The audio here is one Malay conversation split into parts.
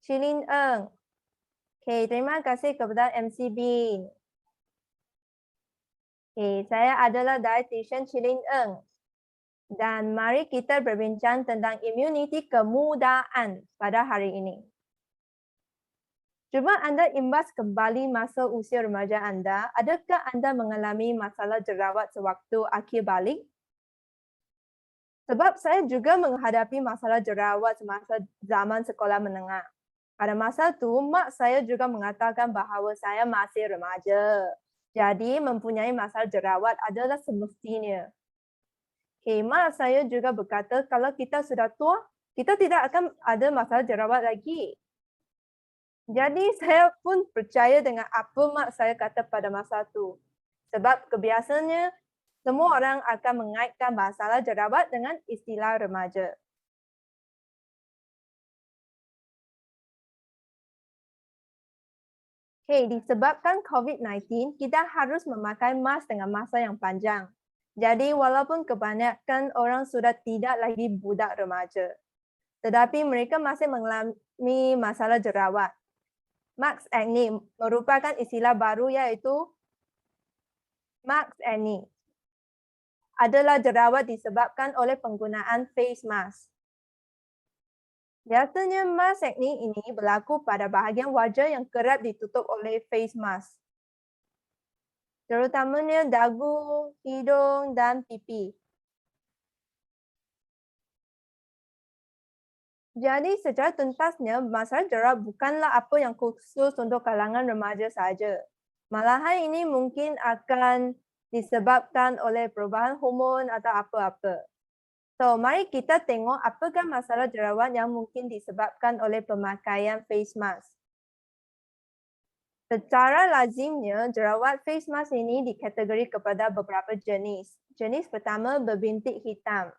Shilin Eng. Okay, terima kasih kepada MCB. Okay, saya adalah dietitian Shilin Eng. Dan mari kita berbincang tentang immuniti kemudaan pada hari ini. Cuba anda imbas kembali masa usia remaja anda, adakah anda mengalami masalah jerawat sewaktu akhir balik? Sebab saya juga menghadapi masalah jerawat semasa zaman sekolah menengah. Pada masa itu, mak saya juga mengatakan bahawa saya masih remaja. Jadi, mempunyai masalah jerawat adalah semestinya. Mak saya juga berkata kalau kita sudah tua, kita tidak akan ada masalah jerawat lagi. Jadi, saya pun percaya dengan apa mak saya kata pada masa itu. Sebab kebiasaannya, semua orang akan mengaitkan masalah jerawat dengan istilah remaja. Disebabkan COVID-19, kita harus memakai mask dengan masa yang panjang. Jadi, walaupun kebanyakan orang sudah tidak lagi budak remaja, tetapi mereka masih mengalami masalah jerawat. Max acne merupakan istilah baru iaitu Max acne. Adalah jerawat disebabkan oleh penggunaan face mask. Biasanya mask acne ini berlaku pada bahagian wajah yang kerap ditutup oleh face mask, terutamanya dagu, hidung dan pipi. Jadi secara tuntasnya, masalah jerawat bukanlah apa yang khusus untuk kalangan remaja saja. Malahan ini mungkin akan disebabkan oleh perubahan hormon atau apa-apa. So, mari kita tengok apakah masalah jerawat yang mungkin disebabkan oleh pemakaian face mask. Secara lazimnya, jerawat face mask ini dikategori kepada beberapa jenis. Jenis pertama berbintik hitam.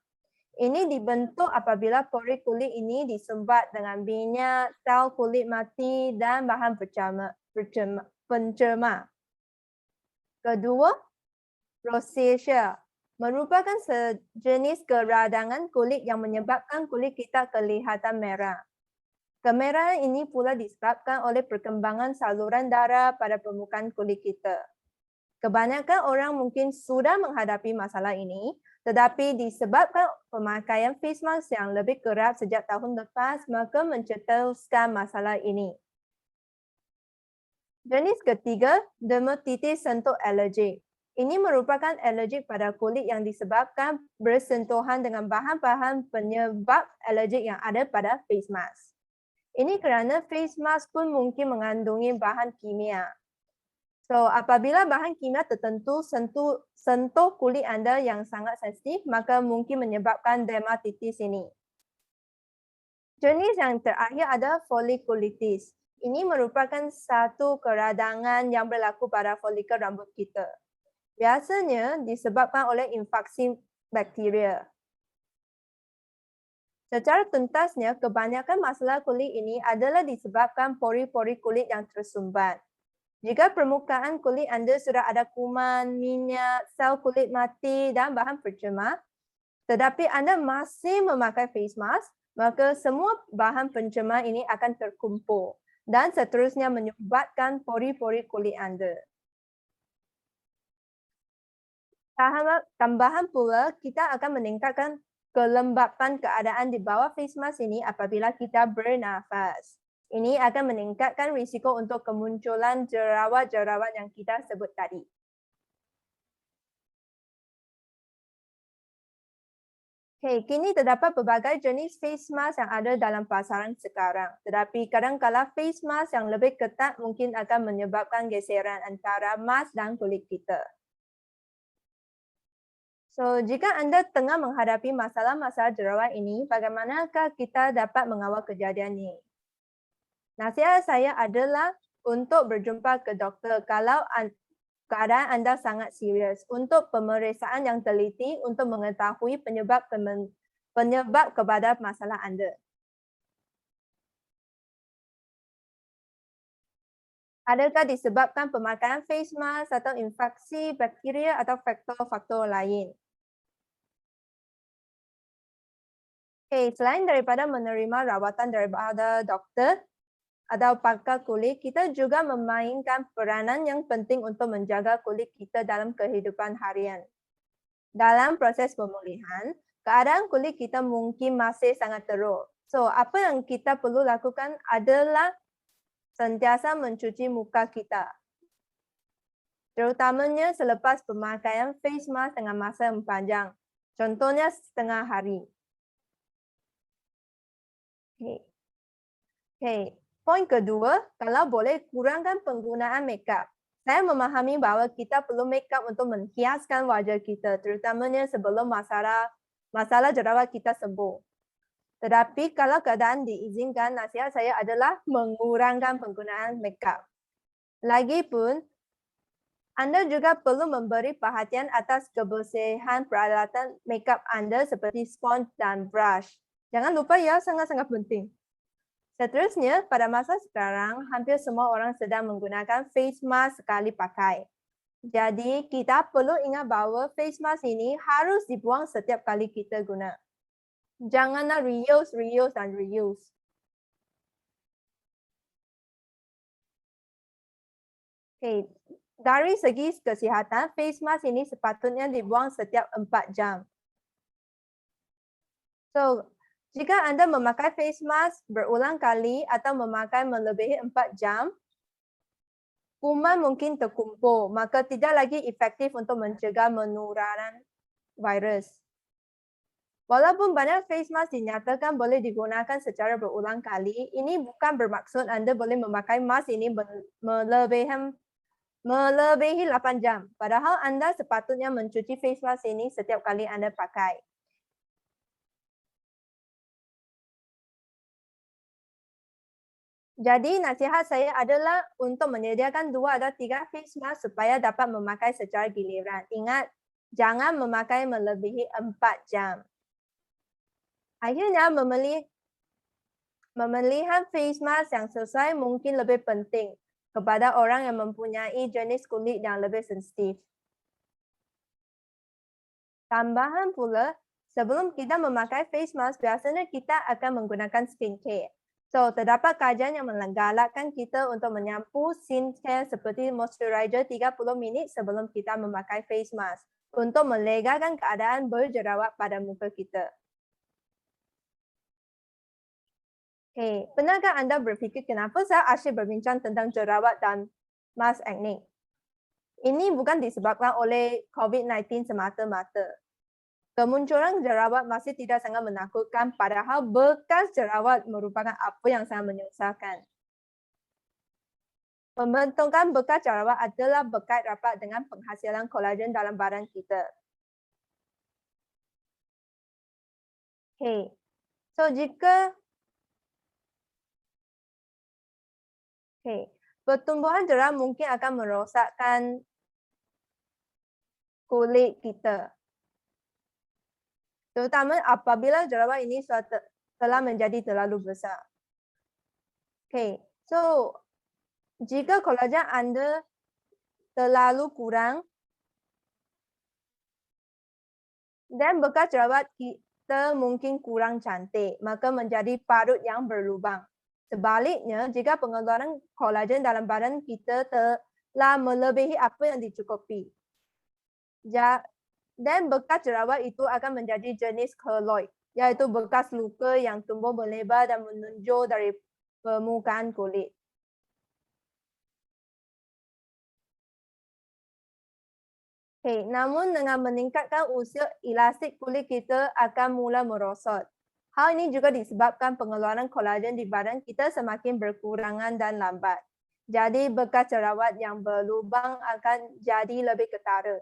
Ini dibentuk apabila pori kulit ini disumbat dengan minyak, sel kulit mati dan bahan pencemar. Kedua, rosacea merupakan sejenis keradangan kulit yang menyebabkan kulit kita kelihatan merah. Kemerahan ini pula disebabkan oleh perkembangan saluran darah pada permukaan kulit kita. Kebanyakan orang mungkin sudah menghadapi masalah ini, tetapi disebabkan pemakaian face mask yang lebih kerap sejak tahun lepas, maka mencetuskan masalah ini. Jenis ketiga, dermatitis sentuh alergik. Ini merupakan alergik pada kulit yang disebabkan bersentuhan dengan bahan-bahan penyebab alergik yang ada pada face mask. Ini kerana face mask pun mungkin mengandungi bahan kimia. So, apabila bahan kimia tertentu sentuh kulit anda yang sangat sensitif, maka mungkin menyebabkan dermatitis ini. Jenis yang terakhir adalah folikulitis. Ini merupakan satu keradangan yang berlaku pada folikel rambut kita. Biasanya disebabkan oleh infeksi bakteria. Secara tuntasnya, kebanyakan masalah kulit ini adalah disebabkan pori-pori kulit yang tersumbat. Jika permukaan kulit anda sudah ada kuman, minyak, sel kulit mati dan bahan pencemar, tetapi anda masih memakai face mask, maka semua bahan pencemar ini akan terkumpul dan seterusnya menyumbatkan pori-pori kulit anda. Tambahan pula, kita akan meningkatkan kelembapan keadaan di bawah face mask ini apabila kita bernafas. Ini akan meningkatkan risiko untuk kemunculan jerawat-jerawat yang kita sebut tadi. Kini terdapat pelbagai jenis face mask yang ada dalam pasaran sekarang. Tetapi kadang-kala face mask yang lebih ketat mungkin akan menyebabkan geseran antara mask dan kulit kita. So, jika anda tengah menghadapi masalah-masalah jerawat ini, bagaimanakah kita dapat mengawal kejadian ini? Nasihat saya adalah untuk berjumpa ke doktor kalau keadaan anda sangat serius untuk pemeriksaan yang teliti untuk mengetahui penyebab kepada masalah anda. Adakah disebabkan pemakaian face mask atau infeksi bakteria atau faktor-faktor lain? Selain daripada menerima rawatan daripada doktor, atau pakar kulit, kita juga memainkan peranan yang penting untuk menjaga kulit kita dalam kehidupan harian. Dalam proses pemulihan, keadaan kulit kita mungkin masih sangat teruk. So, apa yang kita perlu lakukan adalah sentiasa mencuci muka kita, terutamanya selepas pemakaian face mask dengan masa yang panjang. Contohnya setengah hari. Okay. Poin kedua, kalau boleh kurangkan penggunaan makeup. Saya memahami bahawa kita perlu makeup untuk menghiaskan wajah kita, terutamanya sebelum masalah jerawat kita sembuh. Tetapi kalau keadaan diizinkan, nasihat saya adalah mengurangkan penggunaan makeup. Lagipun, anda juga perlu memberi perhatian atas kebersihan peralatan makeup Anda seperti sponge dan brush. Jangan lupa ya, sangat-sangat penting. Seterusnya, pada masa sekarang, hampir semua orang sedang menggunakan face mask sekali pakai. Jadi, kita perlu ingat bahawa face mask ini harus dibuang setiap kali kita guna. Janganlah reuse dan reuse. Okay. Dari segi kesihatan, face mask ini sepatutnya dibuang setiap 4 jam. So, jika Anda memakai face mask berulang kali atau memakai melebihi 4 jam, kuman mungkin terkumpul, maka tidak lagi efektif untuk mencegah penularan virus. Walaupun banyak face mask dinyatakan boleh digunakan secara berulang kali, ini bukan bermaksud Anda boleh memakai mask ini melebihi 8 jam. Padahal Anda sepatutnya mencuci face mask ini setiap kali Anda pakai. Jadi nasihat saya adalah untuk menyediakan 2 atau 3 face mask supaya dapat memakai secara giliran. Ingat, jangan memakai melebihi 4 jam. Akhirnya, pemilihan face mask yang sesuai mungkin lebih penting kepada orang yang mempunyai jenis kulit yang lebih sensitif. Tambahan pula, sebelum kita memakai face mask, biasanya kita akan menggunakan skincare. So, terdapat kajian yang menggalakkan kita untuk menyampu skincare seperti moisturizer 30 minit sebelum kita memakai face mask untuk melegakan keadaan berjerawat pada muka kita. Okay. Pernahkah anda berfikir kenapa saya asyik berbincang tentang jerawat dan mask acne? Ini bukan disebabkan oleh COVID-19 semata-mata. Kemunculan jerawat masih tidak sangat menakutkan, padahal bekas jerawat merupakan apa yang sangat menyusahkan. Pembentukan bekas jerawat adalah berkait rapat dengan penghasilan kolagen dalam badan kita. Okay. So, pertumbuhan jerawat mungkin akan merosakkan kulit kita. Terutama apabila jerawat ini telah menjadi terlalu besar. Okay, so jika kolagen Anda terlalu kurang dan bekas jerawat kita mungkin kurang cantik, maka menjadi parut yang berlubang. Sebaliknya, jika pengeluaran kolagen dalam badan kita telah melebihi apa yang dicukupi, dan bekas jerawat itu akan menjadi jenis keloid, iaitu bekas luka yang tumbuh melebar dan menonjol dari permukaan kulit. Okay, namun dengan meningkatkan usia, elastik kulit kita akan mula merosot. Hal ini juga disebabkan pengeluaran kolagen di badan kita semakin berkurangan dan lambat. Jadi bekas jerawat yang berlubang akan jadi lebih ketara.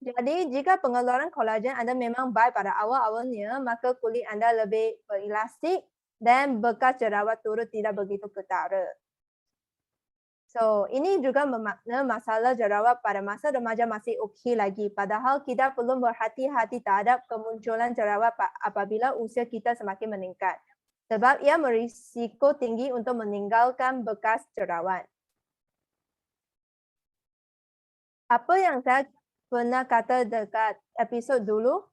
Jadi, jika pengeluaran kolagen Anda memang baik pada awal-awalnya, maka kulit Anda lebih berelastik dan bekas jerawat turut tidak begitu ketara. So, ini juga bermakna masalah jerawat pada masa remaja masih okey lagi. Padahal kita perlu berhati-hati terhadap kemunculan jerawat apabila usia kita semakin meningkat. Sebab ia berisiko tinggi untuk meninggalkan bekas jerawat. Apa yang saya pernah kata dekat episod dulu,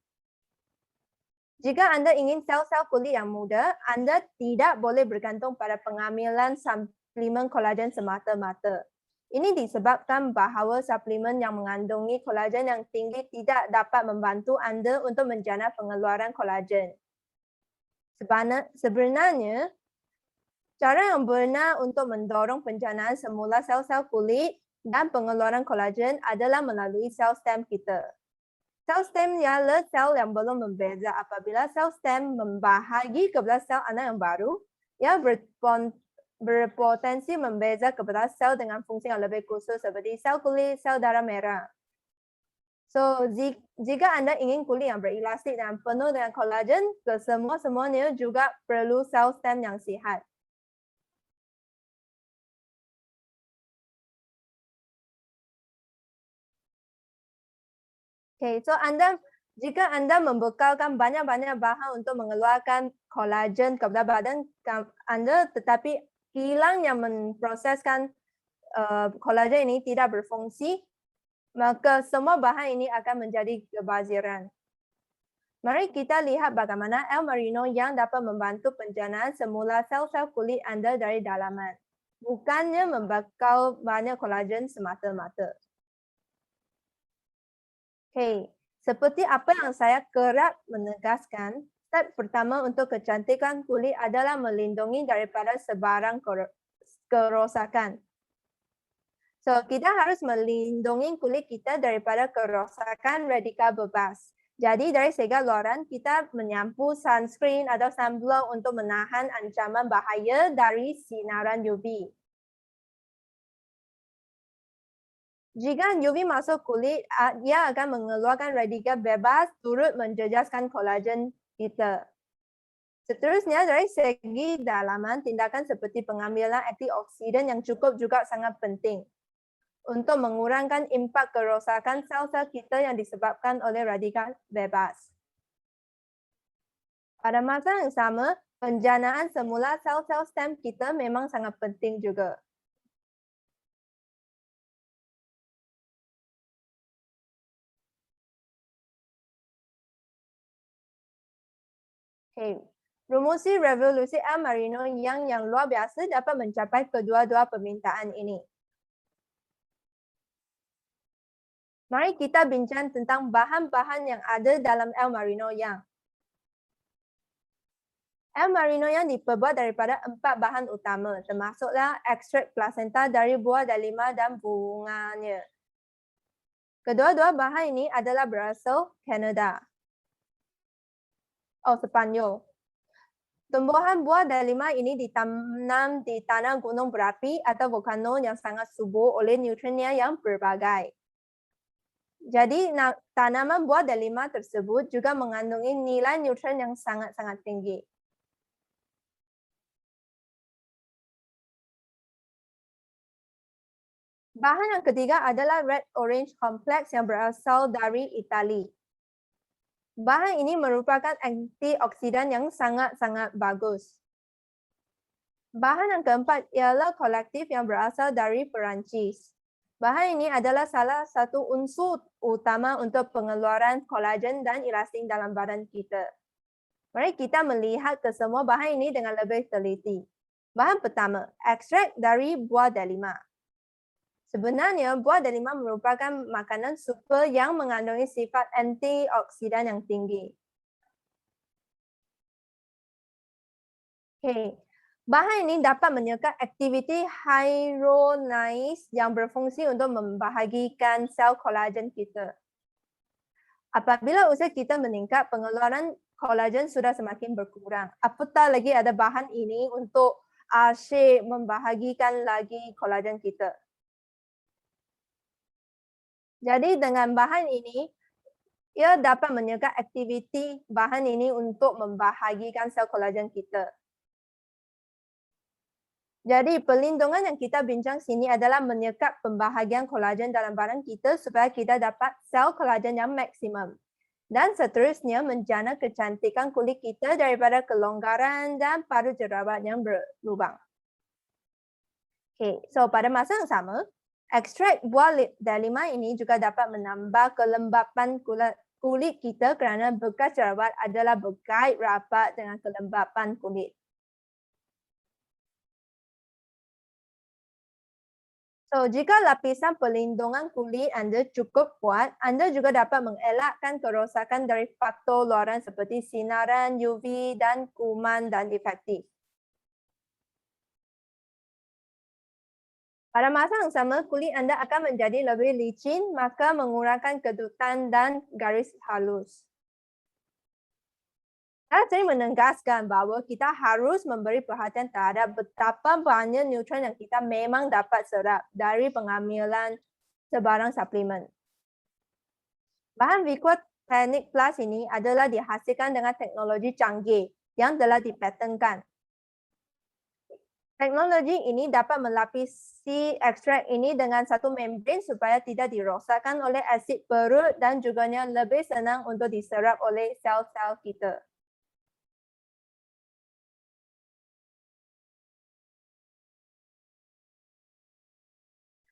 jika Anda ingin sel-sel kulit yang muda, Anda tidak boleh bergantung pada pengambilan suplemen kolagen semata-mata. Ini disebabkan bahawa suplemen yang mengandungi kolagen yang tinggi tidak dapat membantu Anda untuk menjana pengeluaran kolagen. Sebenarnya, cara yang benar untuk mendorong penjanaan semula sel-sel kulit dan pengeluaran kolagen adalah melalui sel stem kita. Sel stem ialah sel yang belum membeza. Apabila sel stem membahagi kepada sel anak yang baru, ia berpotensi membeza kepada sel dengan fungsi yang lebih khusus seperti sel kulit, sel darah merah. So, jika Anda ingin kulit yang berelastik dan penuh dengan kolagen, kesemua-semuanya juga perlu sel stem yang sihat. Okay, so jika Anda membekalkan banyak-banyak bahan untuk mengeluarkan kolagen kepada badan Anda, tetapi kilang yang memproseskan kolagen ini tidak berfungsi, maka semua bahan ini akan menjadi kebaziran. Mari kita lihat bagaimana L-Marino yang dapat membantu penjanaan semula sel-sel kulit Anda dari dalaman, bukannya membekal banyak kolagen semata-mata. Okay, seperti apa yang saya kerap menegaskan, step pertama untuk kecantikan kulit adalah melindungi daripada sebarang kerosakan. So, kita harus melindungi kulit kita daripada kerosakan radikal bebas. Jadi dari segi luaran, kita menyampu sunscreen atau sunblock untuk menahan ancaman bahaya dari sinaran UV. Jika UV masuk kulit, ia akan mengeluarkan radikal bebas turut menjejaskan kolagen kita. Seterusnya, dari segi dalaman, tindakan seperti pengambilan antioksidan yang cukup juga sangat penting untuk mengurangkan impak kerosakan sel-sel kita yang disebabkan oleh radikal bebas. Pada masa yang sama, penjanaan semula sel-sel stem kita memang sangat penting juga. Okay. Promosi revolusi L-Marino yang luar biasa dapat mencapai kedua-dua permintaan ini. Mari kita bincang tentang bahan-bahan yang ada dalam L-Marino yang. L-Marino yang diperbuat daripada 4 bahan utama, termasuklah ekstrak plasenta dari buah delima dan bunganya. Kedua-dua bahan ini adalah berasal Kanada. Sepanyol. Tumbuhan buah delima ini ditanam di tanah gunung berapi atau volcano yang sangat subur oleh nutriennya yang berbagai. Jadi tanaman buah delima tersebut juga mengandungi nilai nutrien yang sangat-sangat tinggi. Bahan yang ketiga adalah red orange complex yang berasal dari Itali. Bahan ini merupakan antioksidan yang sangat-sangat bagus. Bahan yang keempat ialah kolektif yang berasal dari Perancis. Bahan ini adalah salah satu unsur utama untuk pengeluaran kolagen dan elastin dalam badan kita. Mari kita melihat kesemua bahan ini dengan lebih teliti. Bahan pertama, ekstrak dari buah delima. Sebenarnya, buah delima merupakan makanan super yang mengandungi sifat antioksidan yang tinggi. Okay. Bahan ini dapat menyekat aktiviti hyaluronase yang berfungsi untuk membahagikan sel kolagen kita. Apabila usia kita meningkat, pengeluaran kolagen sudah semakin berkurang. Apatah lagi ada bahan ini untuk asyik membahagikan lagi kolagen kita. Jadi dengan bahan ini, ia dapat menyekat aktiviti bahan ini untuk membahagikan sel kolagen kita. Jadi perlindungan yang kita bincang sini adalah menyekat pembahagian kolagen dalam badan kita supaya kita dapat sel kolagen yang maksimum. Dan seterusnya menjana kecantikan kulit kita daripada kelonggaran dan padu jerawat yang berlubang. Okay, so pada masa yang sama, Ekstrak buah delima ini juga dapat menambah kelembapan kulit kita kerana bekas jerawat adalah berkait rapat dengan kelembapan kulit. So, jika lapisan perlindungan kulit anda cukup kuat, anda juga dapat mengelakkan kerosakan dari faktor luaran seperti sinaran UV dan kuman dan infektif. Pada masa yang sama, kulit anda akan menjadi lebih licin, maka mengurangkan kedutan dan garis halus. Saya menegaskan bahawa kita harus memberi perhatian terhadap betapa banyak nutrien yang kita memang dapat serap dari pengambilan sebarang suplemen. Bahan Vicotanic Plus ini adalah dihasilkan dengan teknologi canggih yang telah dipatenkan. Teknologi ini dapat melapisi ekstrak ini dengan satu membran supaya tidak dirosakkan oleh asid perut dan juga lebih senang untuk diserap oleh sel-sel kita.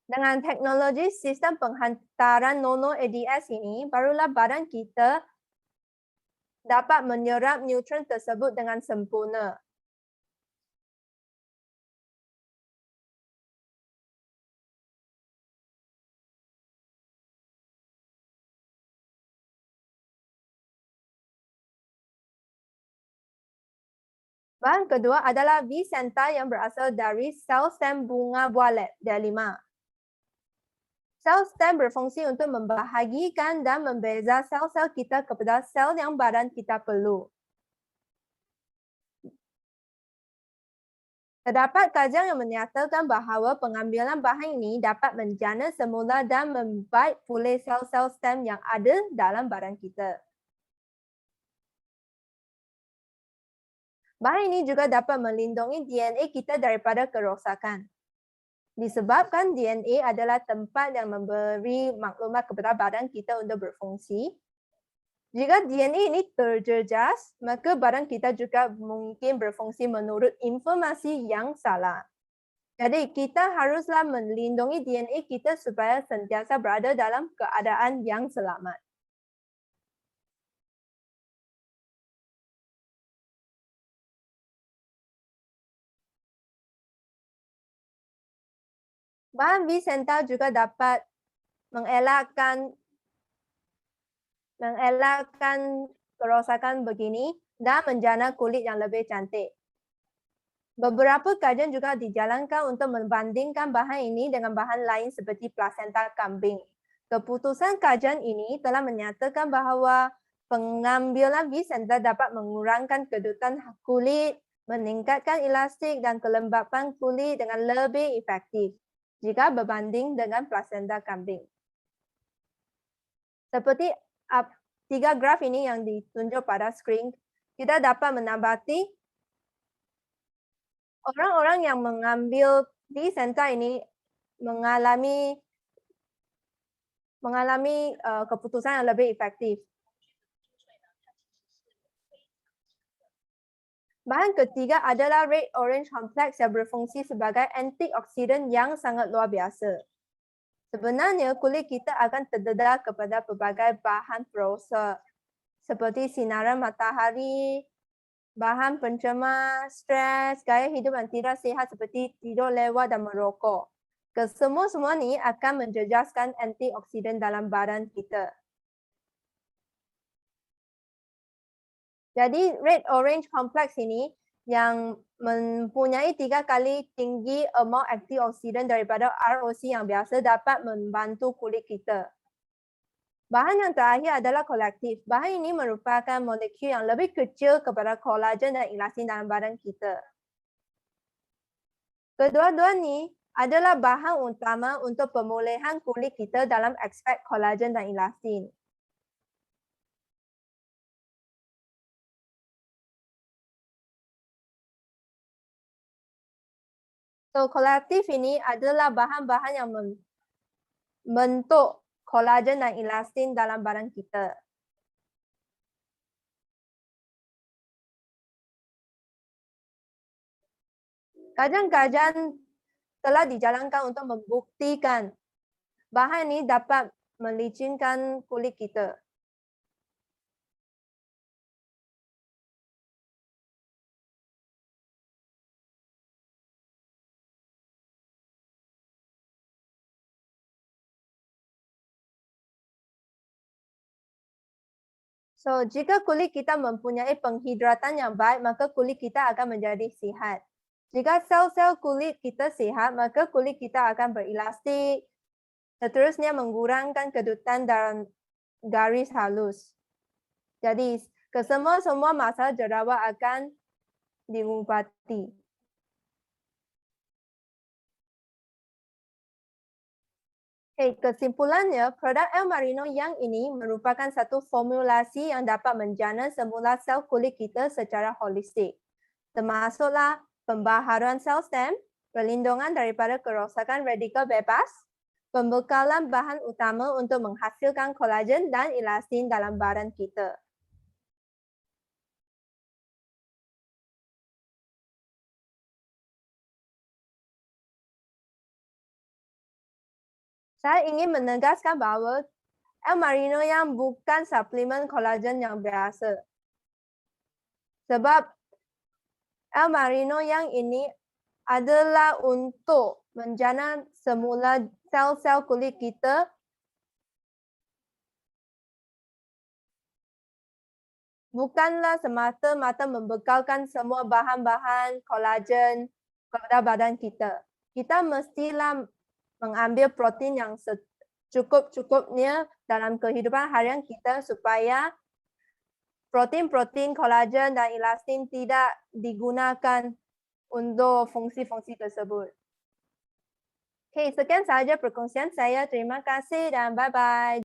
Dengan teknologi sistem penghantaran nano-ADS ini, barulah badan kita dapat menyerap nutrien tersebut dengan sempurna. Bahan kedua adalah Vicenta yang berasal dari sel stem bunga buah delima. Sel stem berfungsi untuk membahagikan dan membeza sel-sel kita kepada sel yang badan kita perlu. Terdapat kajian yang menyatakan bahawa pengambilan bahan ini dapat menjana semula dan membaik pulih sel-sel stem yang ada dalam badan kita. Bahan ini juga dapat melindungi DNA kita daripada kerosakan. Disebabkan DNA adalah tempat yang memberi maklumat kepada badan kita untuk berfungsi. Jika DNA ini terjejas, maka badan kita juga mungkin berfungsi menurut informasi yang salah. Jadi kita haruslah melindungi DNA kita supaya sentiasa berada dalam keadaan yang selamat. Bahan Vicenta juga dapat mengelakkan kerosakan begini dan menjana kulit yang lebih cantik. Beberapa kajian juga dijalankan untuk membandingkan bahan ini dengan bahan lain seperti plasenta kambing. Keputusan kajian ini telah menyatakan bahawa pengambilan Vicenta dapat mengurangkan kedutan kulit, meningkatkan elastik dan kelembapan kulit dengan lebih efektif jika berbanding dengan plasenta kambing. Seperti 3 graf ini yang ditunjuk pada skrin, kita dapat menambati orang-orang yang mengambil Vicenta ini mengalami keputusan yang lebih efektif. Bahan ketiga adalah Red Orange Complex yang berfungsi sebagai antioksidan yang sangat luar biasa. Sebenarnya kulit kita akan terdedah kepada pelbagai bahan perosak seperti sinaran matahari, bahan pencemar, stres, gaya hidup yang tidak sihat seperti tidur lewat dan merokok. Kesemua ni akan menjejaskan antioksidan dalam badan kita. Jadi Red Orange Complex ini yang mempunyai 3 kali tinggi amount antioksidan daripada ROC yang biasa dapat membantu kulit kita. Bahan yang terakhir adalah kolektif. Bahan ini merupakan molekul yang lebih kecil kepada kolagen dan elastin dalam badan kita. Kedua-dua ni adalah bahan utama untuk pemulihan kulit kita dalam aspek kolagen dan elastin. So, kolektif ini adalah bahan-bahan yang membentuk kolagen dan elastin dalam badan kita. Kajian-kajian telah dijalankan untuk membuktikan Bahan ini dapat melicinkan kulit kita. So, jika kulit kita mempunyai penghidratan yang baik, maka kulit kita akan menjadi sihat. Jika sel-sel kulit kita sihat, maka kulit kita akan berelastik, seterusnya mengurangkan kedutan dan garis halus. Jadi, kesemua masalah jerawat akan diubati. Kesimpulannya, produk El Marino yang ini merupakan satu formulasi yang dapat menjana semula sel kulit kita secara holistik. Termasuklah pembaharuan sel stem, perlindungan daripada kerosakan radikal bebas, pembekalan bahan utama untuk menghasilkan kolagen dan elastin dalam badan kita. Saya ingin menegaskan bahawa El Marino yang bukan suplemen kolagen yang biasa. Sebab El Marino yang ini adalah untuk menjana semula sel-sel kulit kita bukanlah semata-mata membekalkan semua bahan-bahan kolagen kepada badan kita. Kita mestilah mengambil protein yang secukup-cukupnya dalam kehidupan harian kita supaya protein-protein kolagen dan elastin tidak digunakan untuk fungsi-fungsi tersebut. Sekian sahaja perkongsian saya. Terima kasih dan bye-bye.